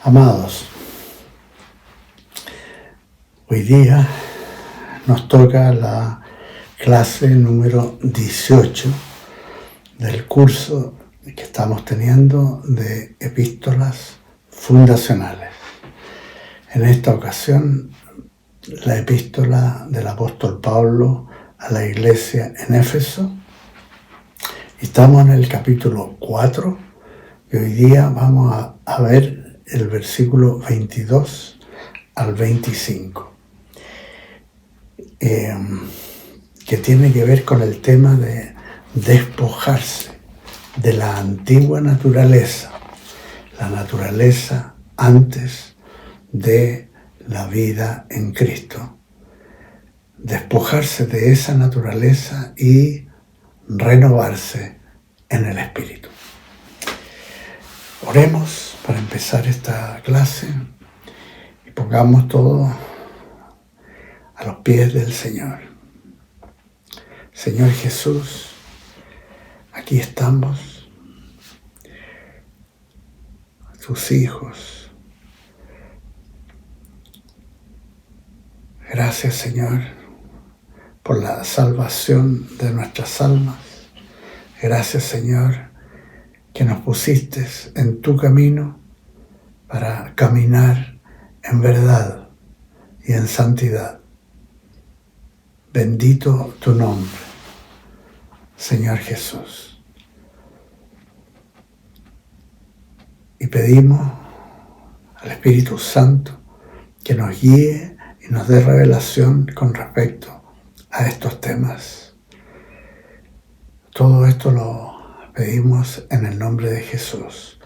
Amados, hoy día nos toca la clase número 18 del curso que estamos teniendo de epístolas fundacionales. En esta ocasión, la epístola del apóstol Pablo a la iglesia en Éfeso. Estamos en el capítulo 4 y hoy día vamos a ver el versículo 22 al 25, que tiene que ver con el tema de despojarse de la antigua naturaleza, la naturaleza antes de la vida en Cristo. Despojarse de esa naturaleza y renovarse en el Espíritu. Oremos para empezar esta clase y pongamos todo a los pies del Señor. Señor Jesús, aquí estamos, tus hijos. Gracias, Señor, por la salvación de nuestras almas. Gracias, Señor, que nos pusiste en tu camino para caminar en verdad y en santidad. Bendito tu nombre, Señor Jesús. Y pedimos al Espíritu Santo que nos guíe y nos dé revelación con respecto a estos temas. Todo esto lo pedimos en el nombre de Jesús,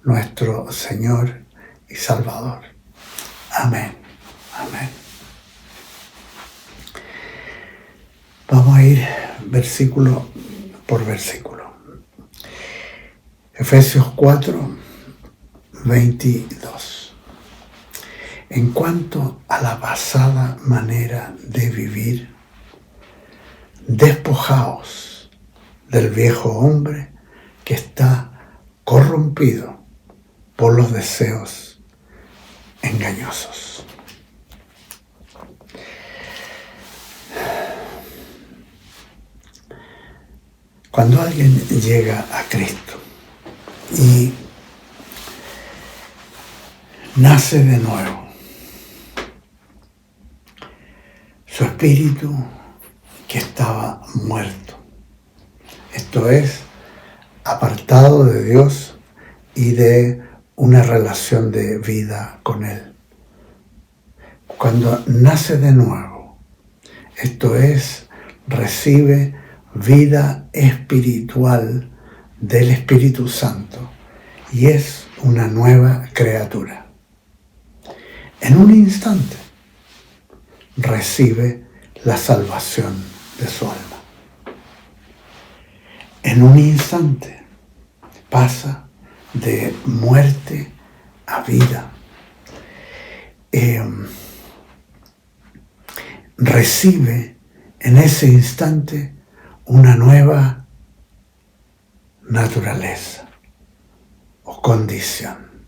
nuestro Señor y Salvador. Amén. Amén. Vamos a ir versículo por versículo. Efesios 4, 22. En cuanto a la pasada manera de vivir, despojaos del viejo hombre que está corrompido por los deseos engañosos. Cuando alguien llega a Cristo y nace de nuevo, su espíritu que estaba muerto, esto es, apartado de Dios y de una relación de vida con Él. Cuando nace de nuevo, esto es, recibe vida espiritual del Espíritu Santo y es una nueva criatura. En un instante recibe la salvación de su alma. En un instante pasa de muerte a vida. Recibe en ese instante una nueva naturaleza o condición.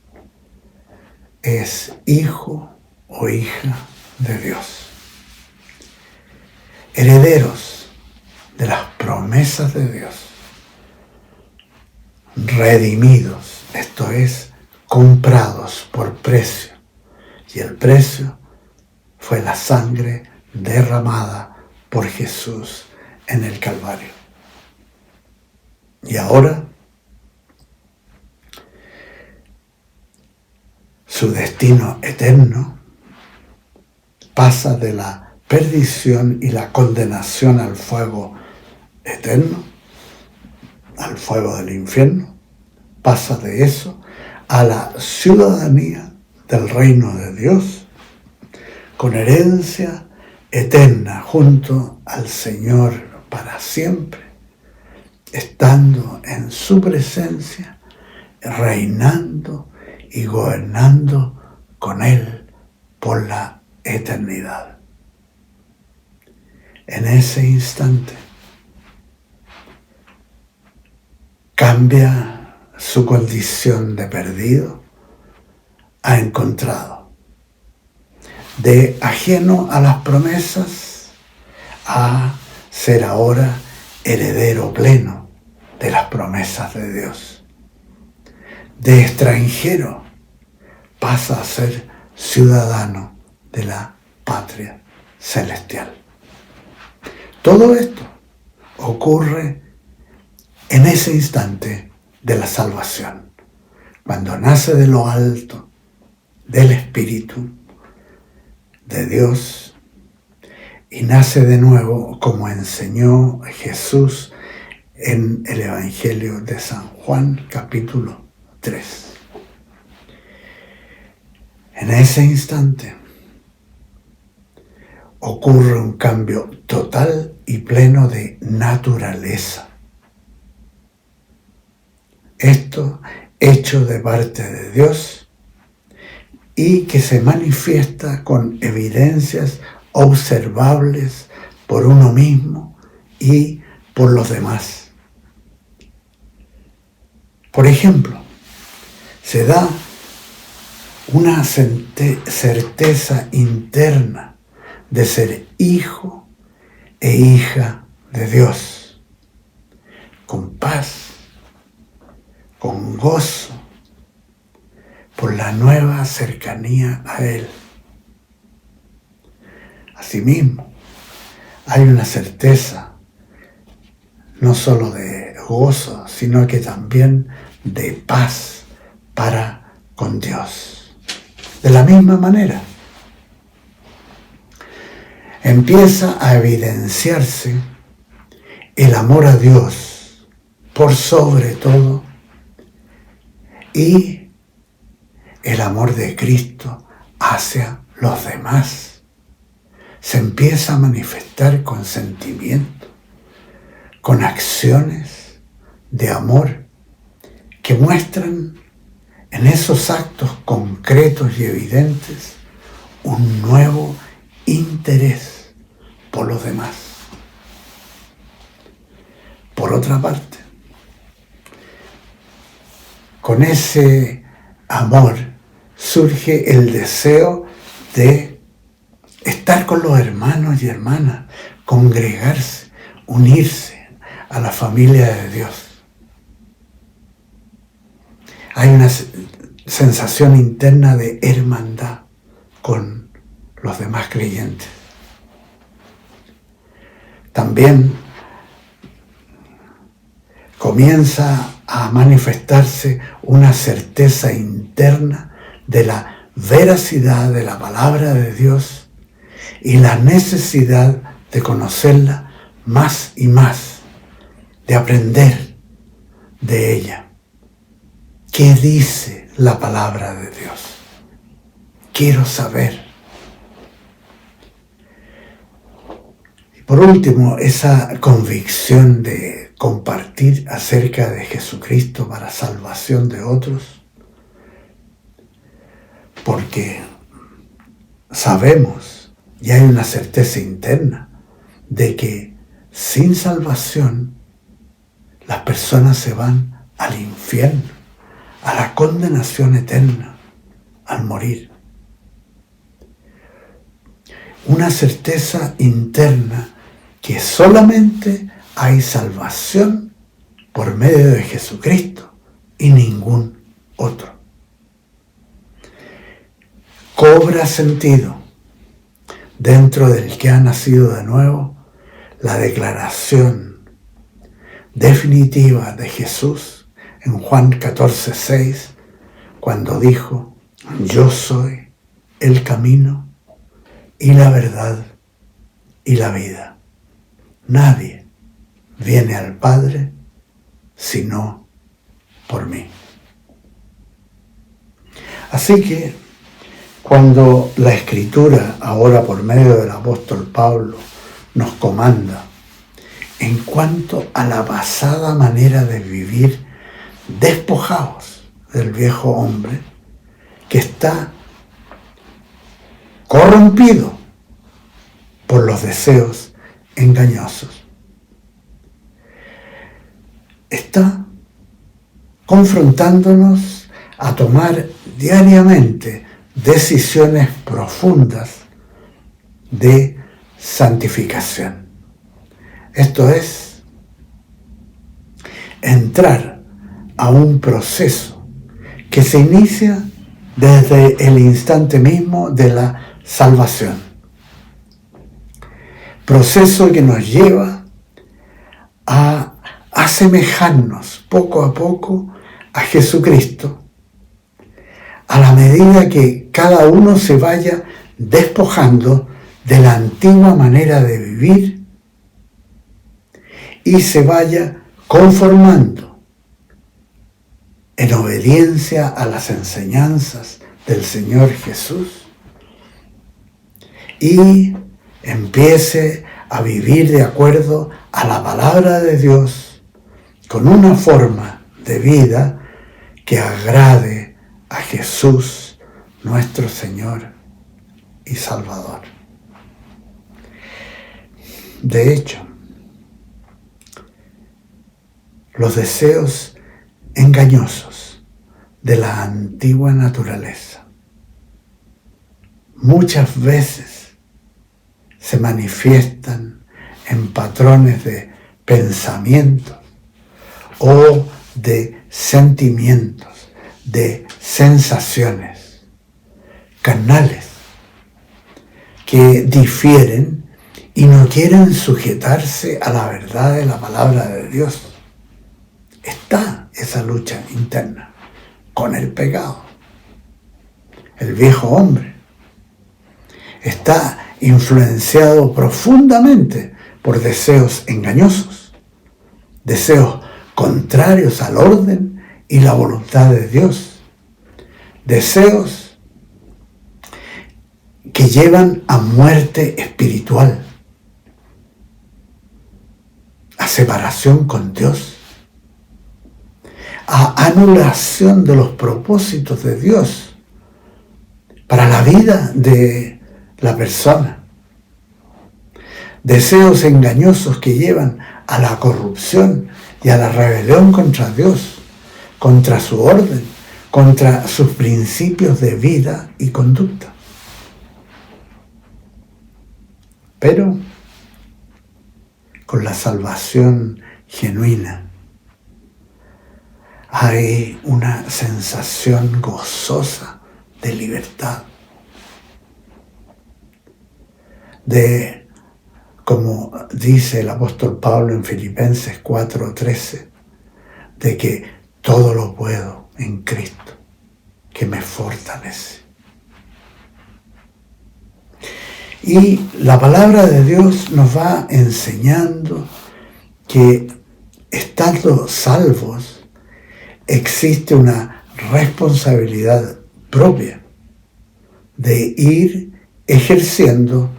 Es hijo o hija de Dios. Herederos de las promesas de Dios. Redimidos, esto es, comprados por precio. Y el precio fue la sangre derramada por Jesús en el Calvario. Y ahora, su destino eterno pasa de la perdición y la condenación al fuego eterno, al fuego del infierno, pasa de eso a la ciudadanía del reino de Dios, con herencia eterna junto al Señor para siempre, estando en su presencia, reinando y gobernando con Él por la eternidad. En ese instante cambia su condición de perdido ha encontrado. De ajeno a las promesas a ser ahora heredero pleno de las promesas de Dios. De extranjero pasa a ser ciudadano de la patria celestial. Todo esto ocurre en ese instante de la salvación, cuando nace de lo alto, del Espíritu de Dios, y nace de nuevo como enseñó Jesús en el Evangelio de San Juan, capítulo 3. En ese instante ocurre un cambio total y pleno de naturaleza. Esto hecho de parte de Dios y que se manifiesta con evidencias observables por uno mismo y por los demás. Por ejemplo, se da una certeza interna de ser hijo e hija de Dios, con paz, con gozo, por la nueva cercanía a Él. Asimismo, hay una certeza no solo de gozo, sino que también de paz para con Dios. De la misma manera, empieza a evidenciarse el amor a Dios por sobre todo y el amor de Cristo hacia los demás. Se empieza a manifestar con sentimiento, con acciones de amor que muestran en esos actos concretos y evidentes un nuevo interés por los demás. Por otra parte, con ese amor surge el deseo de estar con los hermanos y hermanas, congregarse, unirse a la familia de Dios. Hay una sensación interna de hermandad con los demás creyentes. También comienza a manifestarse una certeza interna de la veracidad de la palabra de Dios y la necesidad de conocerla más y más, de aprender de ella. ¿Qué dice la palabra de Dios? Quiero saber. Y por último, esa convicción de compartir acerca de Jesucristo para salvación de otros, porque sabemos y hay una certeza interna de que sin salvación las personas se van al infierno, a la condenación eterna, al morir. Una certeza interna que solamente hay salvación por medio de Jesucristo y ningún otro. Cobra sentido dentro del que ha nacido de nuevo la declaración definitiva de Jesús en Juan 14:6, cuando dijo: yo soy el camino y la verdad y la vida. Nadie viene al Padre sino por mí. Así que cuando la Escritura, ahora por medio del apóstol Pablo, nos comanda en cuanto a la basada manera de vivir despojados del viejo hombre que está corrompido por los deseos engañosos, está confrontándonos a tomar diariamente decisiones profundas de santificación. Esto es entrar a un proceso que se inicia desde el instante mismo de la salvación. Proceso que nos lleva a asemejarnos poco a poco a Jesucristo, a la medida que cada uno se vaya despojando de la antigua manera de vivir y se vaya conformando en obediencia a las enseñanzas del Señor Jesús y empiece a vivir de acuerdo a la palabra de Dios con una forma de vida que agrade a Jesús, nuestro Señor y Salvador. De hecho, los deseos engañosos de la antigua naturaleza muchas veces se manifiestan en patrones de pensamientos o de sentimientos, de sensaciones carnales que difieren y no quieren sujetarse a la verdad de la palabra de Dios. Está esa lucha interna con el pecado. El viejo hombre está influenciado profundamente por deseos engañosos, deseos contrarios al orden y la voluntad de Dios, deseos que llevan a muerte espiritual, a separación con Dios, a anulación de los propósitos de Dios para la vida de la persona. Deseos engañosos que llevan a la corrupción y a la rebelión contra Dios, contra su orden, contra sus principios de vida y conducta. Pero con la salvación genuina hay una sensación gozosa de libertad, de, como dice el apóstol Pablo en Filipenses 4:13, de que todo lo puedo en Cristo, que me fortalece. Y la palabra de Dios nos va enseñando que, estando salvos, existe una responsabilidad propia de ir ejerciendo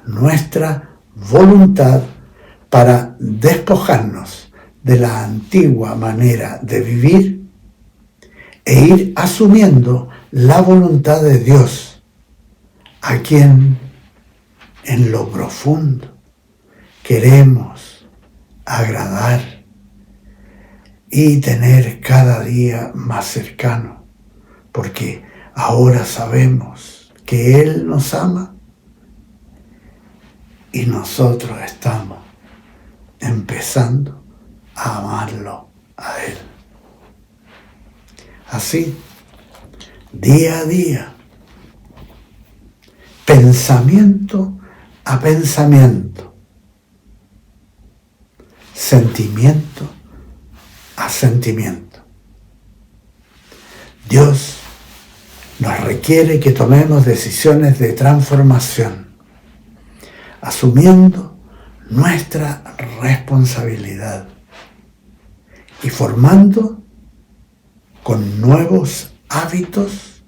nuestra voluntad para despojarnos de la antigua manera de vivir e ir asumiendo la voluntad de Dios, a quien en lo profundo queremos agradar y tener cada día más cercano, porque ahora sabemos que Él nos ama y nosotros estamos empezando a amarlo a Él. Así, día a día, pensamiento a pensamiento, sentimiento a sentimiento. Dios nos requiere que tomemos decisiones de transformación, asumiendo nuestra responsabilidad y formando con nuevos hábitos,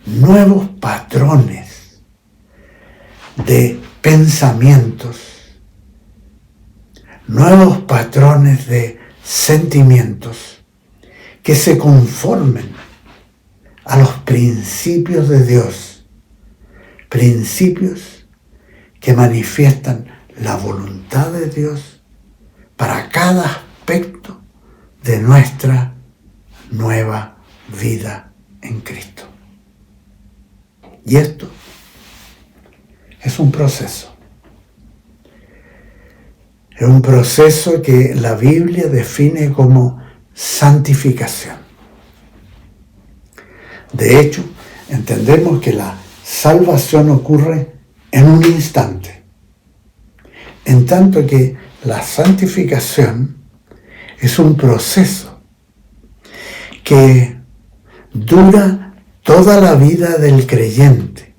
nuevos patrones de pensamientos, nuevos patrones de sentimientos que se conformen a los principios de Dios, principios que manifiestan la voluntad de Dios para cada aspecto de nuestra nueva vida en Cristo. Y esto es un proceso. Es un proceso que la Biblia define como santificación. De hecho, entendemos que la salvación ocurre en un instante, en tanto que la santificación es un proceso que dura toda la vida del creyente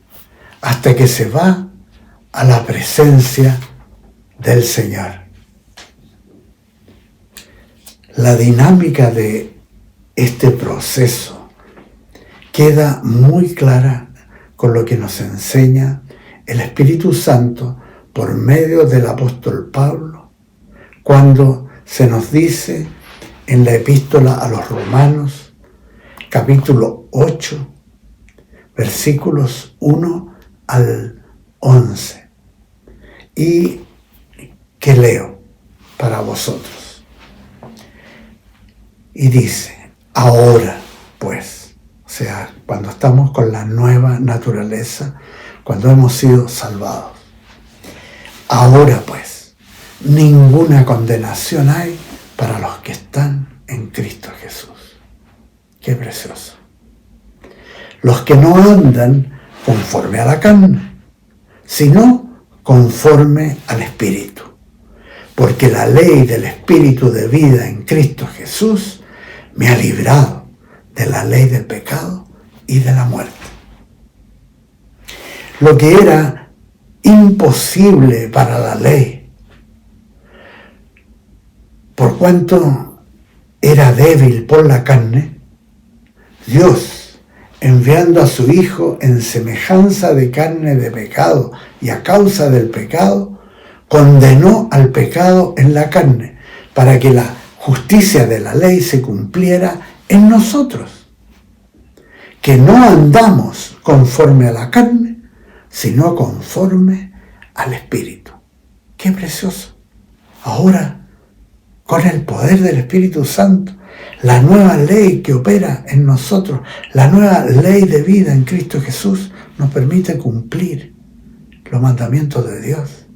hasta que se va a la presencia del Señor. La dinámica de este proceso queda muy clara con lo que nos enseña el Espíritu Santo por medio del apóstol Pablo, cuando se nos dice en la epístola a los Romanos, capítulo 8, versículos 1 al 11, y que leo para vosotros. Y dice, ahora pues, o sea, cuando estamos con la nueva naturaleza, cuando hemos sido salvados, ahora pues, ninguna condenación hay para los que están en Cristo Jesús. Qué precioso. Los que no andan conforme a la carne, sino conforme al Espíritu. Porque la ley del Espíritu de vida en Cristo Jesús me ha librado de la ley del pecado y de la muerte. Lo que era imposible para la ley, por cuanto era débil por la carne, Dios, enviando a su Hijo en semejanza de carne de pecado y a causa del pecado, condenó al pecado en la carne, para que la justicia de la ley se cumpliera en nosotros, que no andamos conforme a la carne, sino conforme al Espíritu. ¡Qué precioso! Ahora, con el poder del Espíritu Santo, la nueva ley que opera en nosotros, la nueva ley de vida en Cristo Jesús, nos permite cumplir los mandamientos de Dios.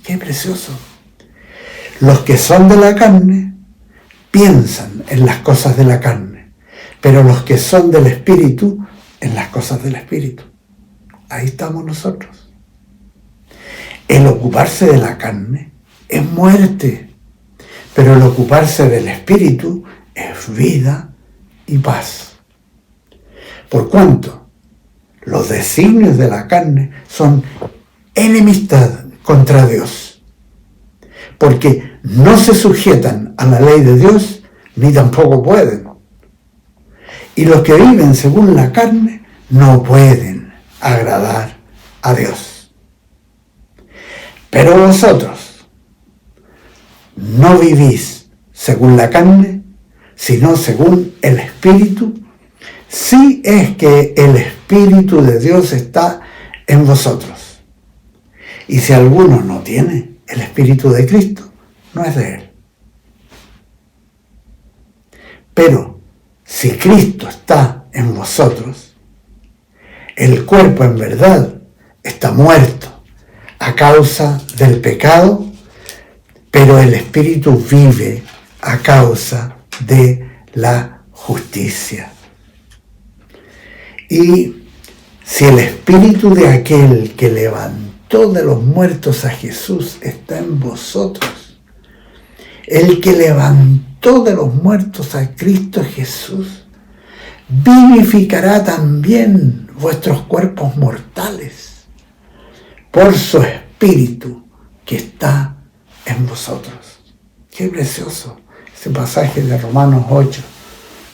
¡Qué precioso! Los que son de la carne piensan en las cosas de la carne, pero los que son del Espíritu, en las cosas del Espíritu. Ahí estamos nosotros. El ocuparse de la carne es muerte, pero el ocuparse del Espíritu es vida y paz. Por cuanto los designios de la carne son enemistad contra Dios, porque no se sujetan a la ley de Dios, ni tampoco pueden. Y los que viven según la carne no pueden agradar a Dios. Pero vosotros no vivís según la carne, sino según el Espíritu, si es que el Espíritu de Dios está en vosotros. Y si alguno no tiene el Espíritu de Cristo, no es de él. Pero si Cristo está en vosotros, el cuerpo en verdad está muerto a causa del pecado, pero el Espíritu vive a causa de la justicia. Y si el Espíritu de aquel que levantó de los muertos a Jesús está en vosotros, el que levantó de los muertos a Cristo Jesús, vivificará también vuestros cuerpos mortales por su Espíritu que está en vosotros. Qué precioso ese pasaje de Romanos 8,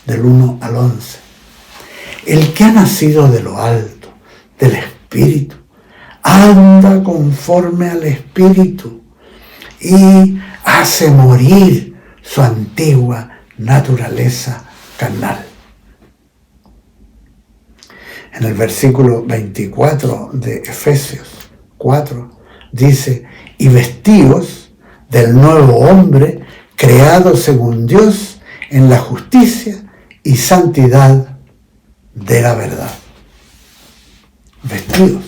del 1 al 11. El que ha nacido de lo alto, del Espíritu, anda conforme al Espíritu y hace morir su antigua naturaleza carnal. En el versículo 24 de Efesios 4 dice, y vestíos del nuevo hombre creado según Dios en la justicia y santidad de la verdad. Vestidos.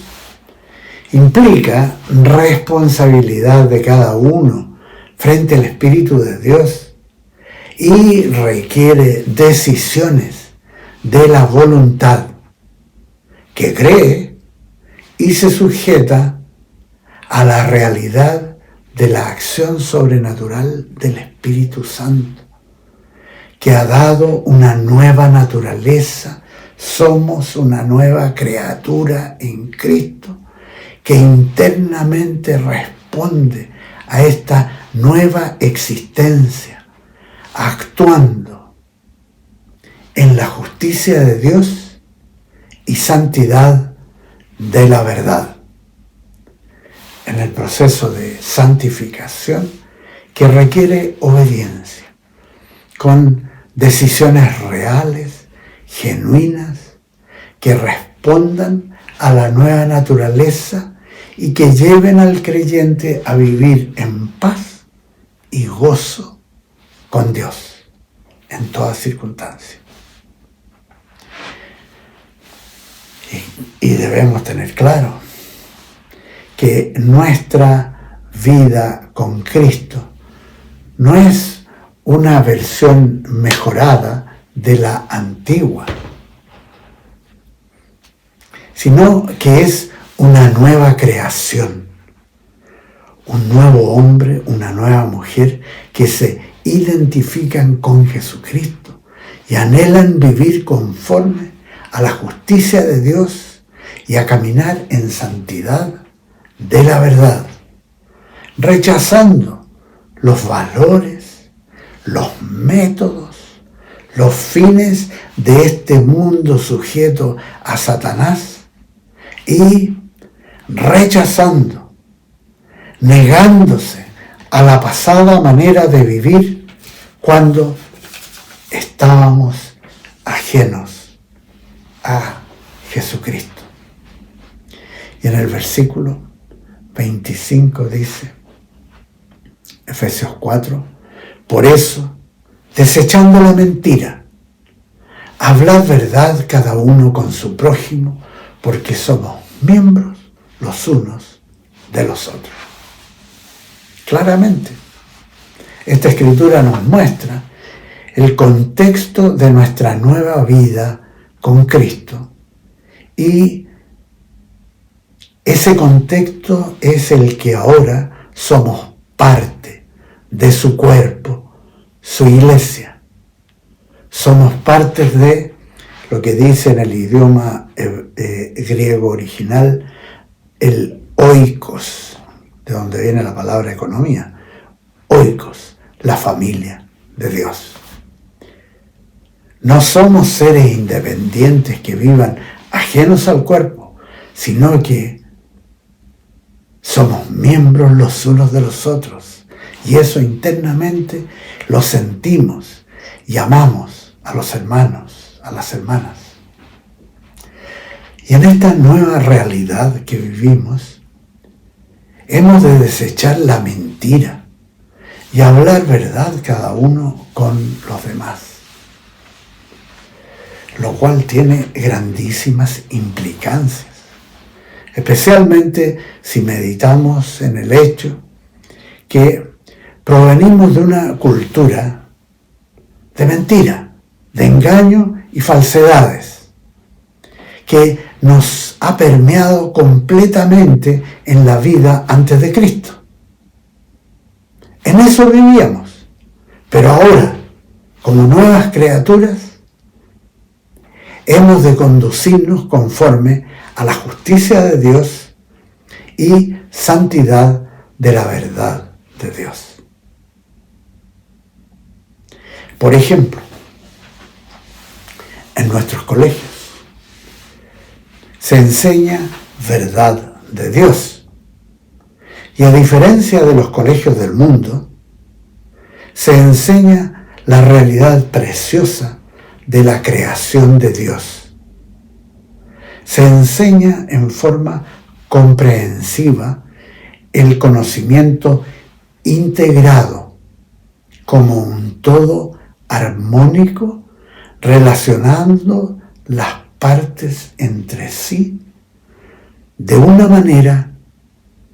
Implica responsabilidad de cada uno frente al Espíritu de Dios y requiere decisiones de la voluntad que cree y se sujeta a la realidad de la acción sobrenatural del Espíritu Santo, que ha dado una nueva naturaleza. Somos una nueva criatura en Cristo que internamente responde a esta nueva existencia, actuando en la justicia de Dios y santidad de la verdad. En el proceso de santificación que requiere obediencia, con decisiones reales, genuinas, que respondan a la nueva naturaleza y que lleven al creyente a vivir en paz y gozo con Dios en toda circunstancia. Y debemos tener claro que nuestra vida con Cristo no es una versión mejorada de la antigua, sino que es una nueva creación, un nuevo hombre, una nueva mujer que se identifican con Jesucristo y anhelan vivir conforme a la justicia de Dios y a caminar en santidad de la verdad, rechazando los valores, los métodos, los fines de este mundo sujeto a Satanás y rechazando, negándose a la pasada manera de vivir cuando estábamos ajenos a Jesucristo. Y en el versículo 25 dice, Efesios 4, por eso, desechando la mentira, hablad verdad cada uno con su prójimo, porque somos miembros los unos de los otros. Claramente, esta escritura nos muestra el contexto de nuestra nueva vida con Cristo y ese contexto es el que ahora somos parte de su cuerpo, su iglesia. Somos parte de lo que dice en el idioma griego original, el oikos, de donde viene la palabra economía. Oikos, la familia de Dios. No somos seres independientes que vivan ajenos al cuerpo, sino que somos miembros los unos de los otros. Y eso internamente lo sentimos y amamos a los hermanos, a las hermanas. Y en esta nueva realidad que vivimos, hemos de desechar la mentira y hablar verdad cada uno con los demás, lo cual tiene grandísimas implicancias, especialmente si meditamos en el hecho que provenimos de una cultura de mentira, de engaño y falsedades, que nos ha permeado completamente en la vida antes de Cristo. En eso vivíamos, pero ahora, como nuevas criaturas, hemos de conducirnos conforme a la justicia de Dios y santidad de la verdad de Dios. Por ejemplo, en nuestros colegios se enseña verdad de Dios. Y a diferencia de los colegios del mundo, se enseña la realidad preciosa de la creación de Dios. Se enseña en forma comprensiva el conocimiento integrado como un todo armónico, relacionando las partes entre sí de una manera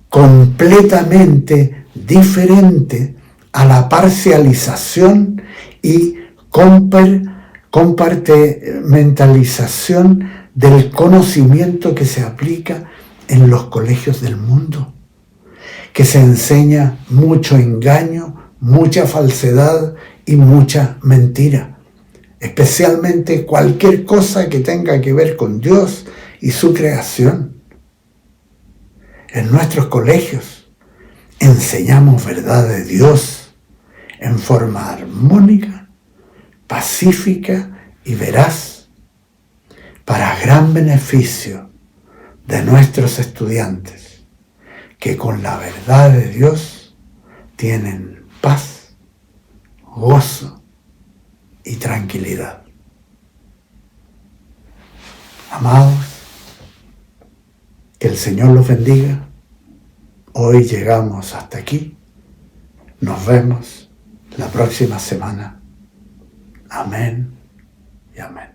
completamente diferente a la parcialización y compartimentalización del conocimiento que se aplica en los colegios del mundo, que se enseña mucho engaño, mucha falsedad y mucha mentira, especialmente cualquier cosa que tenga que ver con Dios y su creación. En nuestros colegios enseñamos verdad de Dios en forma armónica, pacífica y veraz, para gran beneficio de nuestros estudiantes, que con la verdad de Dios tienen paz, gozo y tranquilidad. Amados, que el Señor los bendiga. Hoy llegamos hasta aquí. Nos vemos la próxima semana. Amén y amén.